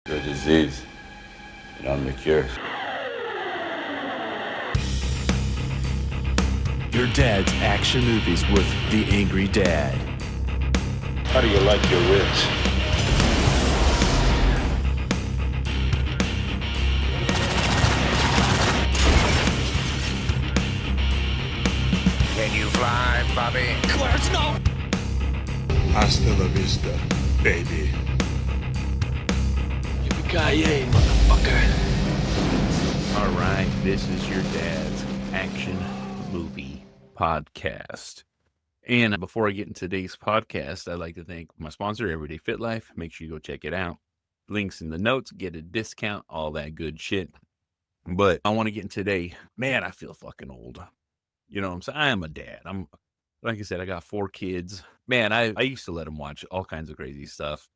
You're a disease, and I'm the cure. Your dad's action movies with the Angry Dad. How do you like your ribs? Can you fly, Bobby? Clarence, no! Hasta la vista, baby. Yippee-ki-yay, motherfucker. All right, this is your dad's action movie podcast. And before I get into today's podcast, I'd like to thank my sponsor, Everyday Fit Life. Make sure you go check it out. Links in the notes, get a discount, all that good shit. But I want to get into today. Man, I feel fucking old. You know what I'm saying? I am a dad. Like I said, I got 4 kids. Man, I used to let them watch all kinds of crazy stuff.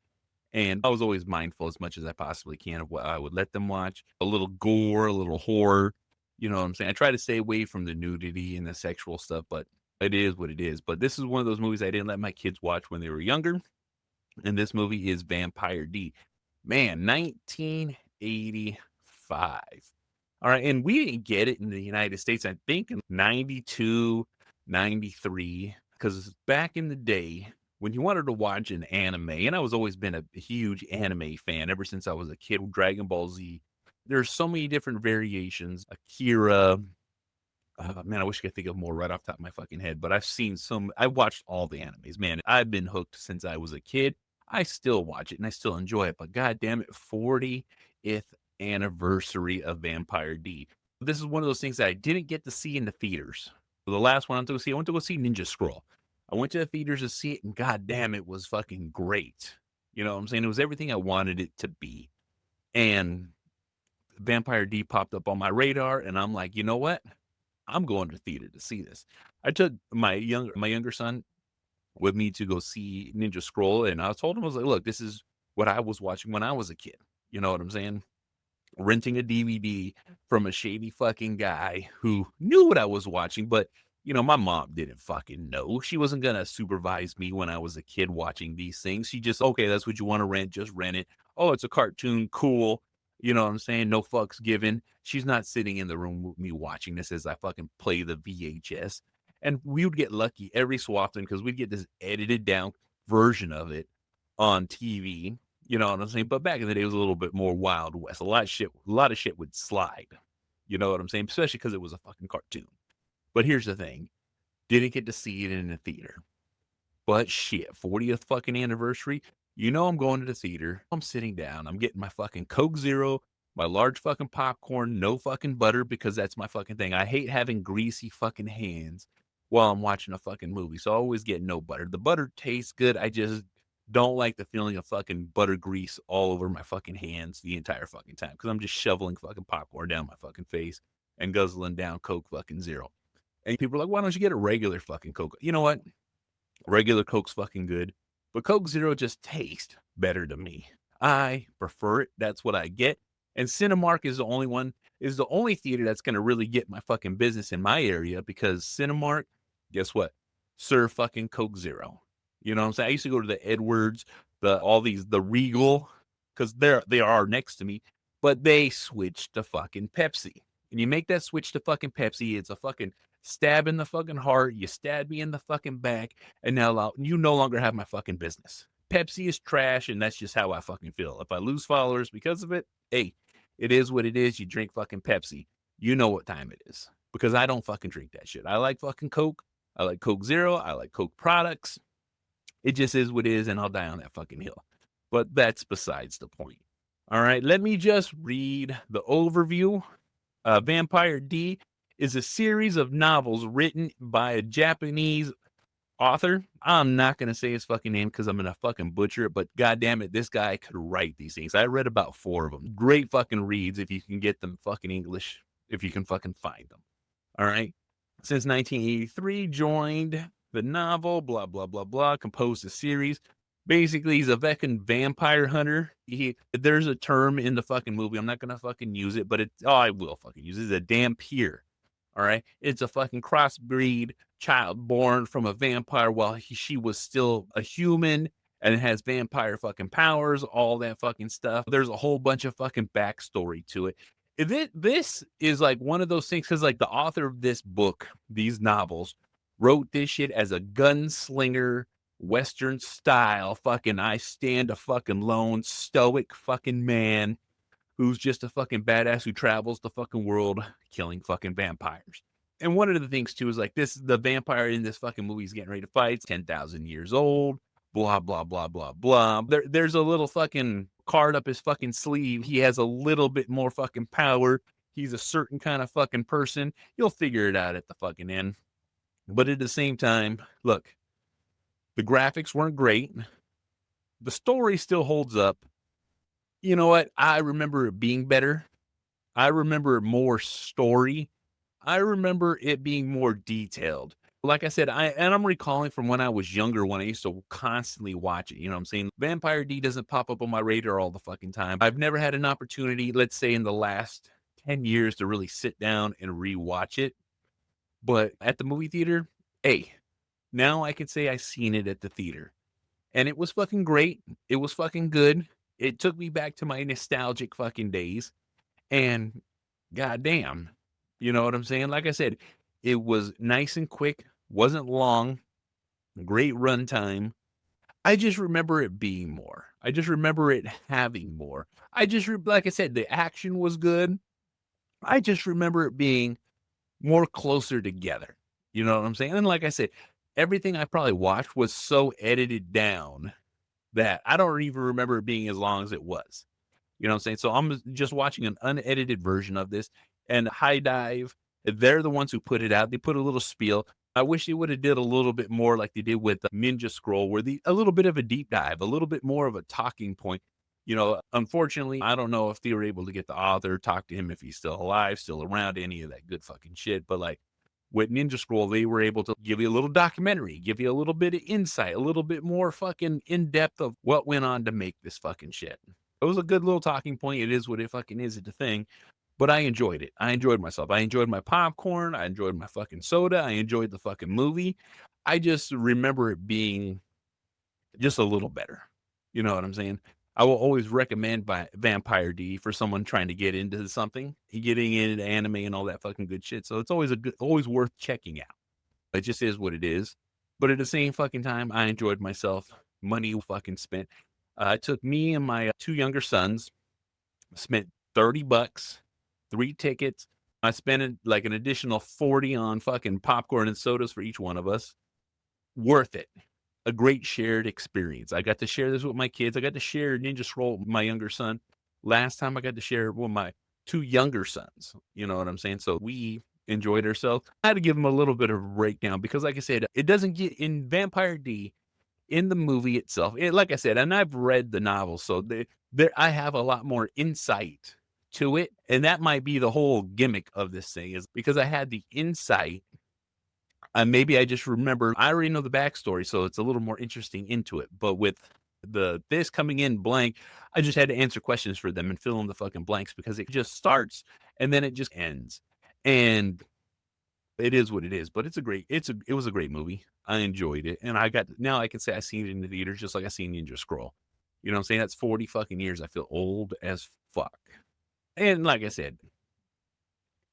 And I was always mindful as much as I possibly can of what I would let them watch. A little gore, a little horror. You know what I'm saying? I try to stay away from the nudity and the sexual stuff, but it is what it is. But this is one of those movies I didn't let my kids watch when they were younger. And this movie is Vampire D. Man, 1985. All right. And we didn't get it in the United States, I think, in 92, 93. Because back in the day, when you wanted to watch an anime, and I was always been a huge anime fan ever since I was a kid with Dragon Ball Z. There's so many different variations. Akira. Man, I wish I could think of more right off the top of my fucking head, but I watched all the animes, man. I've been hooked since I was a kid. I still watch it and I still enjoy it, but god damn it, 40th anniversary of Vampire D. This is one of those things that I didn't get to see in the theaters. The last one I went to go see Ninja Scroll. I went to the theaters to see it, and god damn, it was fucking great. You know what I'm saying? It was everything I wanted it to be. And Vampire D popped up on my radar, and I'm like, you know what? I'm going to the theater to see this. I took my younger son with me to go see Ninja Scroll, and I told him, I was like, look, this is what I was watching when I was a kid. You know what I'm saying? Renting a DVD from a shady fucking guy who knew what I was watching, but you know, my mom didn't fucking know. She wasn't going to supervise me when I was a kid watching these things. She just, okay, that's what you want to rent. Just rent it. Oh, it's a cartoon. Cool. You know what I'm saying? No fucks given. She's not sitting in the room with me watching this as I fucking play the VHS. And we would get lucky every so often because we'd get this edited down version of it on TV. You know what I'm saying? But back in the day, it was a little bit more Wild West. A lot of shit would slide. You know what I'm saying? Especially because it was a fucking cartoon. But here's the thing. Didn't get to see it in the theater. But shit, 40th fucking anniversary. You know I'm going to the theater. I'm sitting down. I'm getting my fucking Coke Zero, my large fucking popcorn, no fucking butter because that's my fucking thing. I hate having greasy fucking hands while I'm watching a fucking movie. So I always get no butter. The butter tastes good. I just don't like the feeling of fucking butter grease all over my fucking hands the entire fucking time because I'm just shoveling fucking popcorn down my fucking face and guzzling down Coke fucking Zero. And people are like, why don't you get a regular fucking Coke? You know what? Regular Coke's fucking good, but Coke Zero just tastes better to me. I prefer it. That's what I get. And Cinemark is the only theater that's going to really get my fucking business in my area because Cinemark, guess what? Serve fucking Coke Zero. You know what I'm saying? I used to go to the Edwards, the Regal, because they are next to me, but they switched to fucking Pepsi. And you make that switch to fucking Pepsi, it's a fucking stab in the fucking heart. You stab me in the fucking back, and now you no longer have my fucking business. Pepsi is trash, and that's just how I fucking feel. If I lose followers because of it, hey, it is what it is. You drink fucking Pepsi. You know what time it is. Because I don't fucking drink that shit. I like fucking Coke. I like Coke Zero. I like Coke products. It just is what it is, and I'll die on that fucking hill. But that's besides the point. All right, let me just read the overview. Vampire D is a series of novels written by a Japanese author. I'm not going to say his fucking name because I'm going to fucking butcher it, but goddamn it, this guy could write these things. I read about 4 of them. Great fucking reads if you can get them fucking English, if you can fucking find them. All right. Since 1983, joined the novel, blah, blah, blah, blah, composed a series. Basically, he's a fucking vampire hunter. There's a term in the fucking movie. I'm not going to fucking use it, but I will fucking use it. It's a dampier. All right. It's a fucking crossbreed child born from a vampire while she was still a human. and it has vampire fucking powers, all that fucking stuff. There's a whole bunch of fucking backstory to it. This is like one of those things because like the author of this book, these novels, wrote this shit as a gunslinger, Western style fucking I stand a fucking lone, stoic fucking man who's just a fucking badass who travels the fucking world killing fucking vampires. And one of the things too is like the vampire in this fucking movie is getting ready to fight, 10,000 years old, blah, blah, blah, blah, blah. There's a little fucking card up his fucking sleeve. He has a little bit more fucking power. He's a certain kind of fucking person. You'll figure it out at the fucking end. But at the same time, look, the graphics weren't great. The story still holds up. You know what? I remember it being better. I remember more story. I remember it being more detailed. Like I said, I'm recalling from when I was younger when I used to constantly watch it. You know what I'm saying? Vampire D doesn't pop up on my radar all the fucking time. I've never had an opportunity, let's say in the last 10 years, to really sit down and rewatch it. But at the movie theater, hey, now I can say I seen it at the theater. And it was fucking great. It was fucking good. It took me back to my nostalgic fucking days. And goddamn, you know what I'm saying? Like I said, it was nice and quick, wasn't long, great runtime. I just remember it being more. I just remember it having more. Like I said, the action was good. I just remember it being more closer together. You know what I'm saying? And like I said, everything I probably watched was so edited down that I don't even remember it being as long as it was. You know what I'm saying? So I'm just watching an unedited version of this. And High Dive, they're the ones who put it out. They put a little spiel. I wish they would have did a little bit more like they did with Ninja Scroll, where a little bit of a deep dive, a little bit more of a talking point. You know, unfortunately, I don't know if they were able to get the author, talk to him if he's still alive, still around, any of that good fucking shit. But like with Ninja Scroll, they were able to give you a little documentary, give you a little bit of insight, a little bit more fucking in depth of what went on to make this fucking shit. It was a good little talking point. It is what it fucking is. It's a thing. But I enjoyed it. I enjoyed myself. I enjoyed my popcorn. I enjoyed my fucking soda. I enjoyed the fucking movie. I just remember it being just a little better. You know what I'm saying? I will always recommend Vampire D for someone trying to get into something, getting into anime and all that fucking good shit. So it's always worth checking out. It just is what it is. But at the same fucking time, I enjoyed myself. Money fucking spent. It took me and my 2 younger sons, spent $30, 3 tickets. I spent like an additional 40 on fucking popcorn and sodas for each one of us. Worth it. A great shared experience. I got to share this with my kids. I got to share Ninja Scroll with my younger son. Last time I got to share it with my 2 younger sons. You know what I'm saying? So we enjoyed ourselves. I had to give them a little bit of a breakdown because, like I said, it doesn't get in Vampire D, in the movie itself. Like I said, and I've read the novel, so I have a lot more insight to it. And that might be the whole gimmick of this thing, is because I had the insight. Maybe I just remember, I already know the backstory, so it's a little more interesting into it. But with this coming in blank, I just had to answer questions for them and fill in the fucking blanks because it just starts and then it just ends. And it is what it is. But it was a great movie. I enjoyed it. And now I can say I seen it in the theaters just like I seen Ninja Scroll. You know what I'm saying? That's 40 fucking years. I feel old as fuck. And like I said,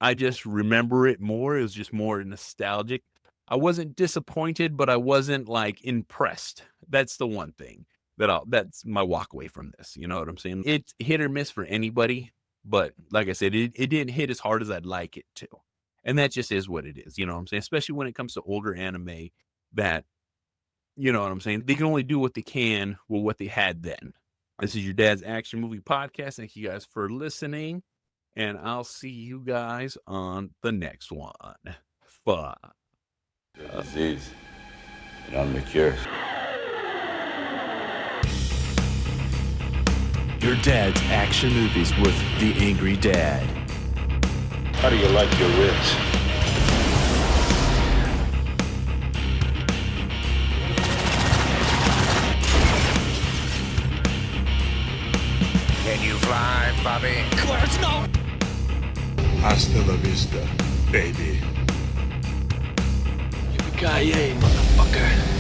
I just remember it more. It was just more nostalgic. I wasn't disappointed, but I wasn't like impressed. That's the one thing that's my walk away from this. You know what I'm saying? It's hit or miss for anybody, but like I said, it didn't hit as hard as I'd like it to. And that just is what it is. You know what I'm saying? Especially when it comes to older anime that, you know what I'm saying? They can only do what they can with what they had then. This is your dad's action movie podcast. Thank you guys for listening. And I'll see you guys on the next one. Fuck. The disease, and I'm the cure. Your dad's action movies with the Angry Dad. How do you like your ribs? Can you fly, Bobby? Clarence, no! Hasta la vista, baby. Yippee-ki-yay, motherfucker.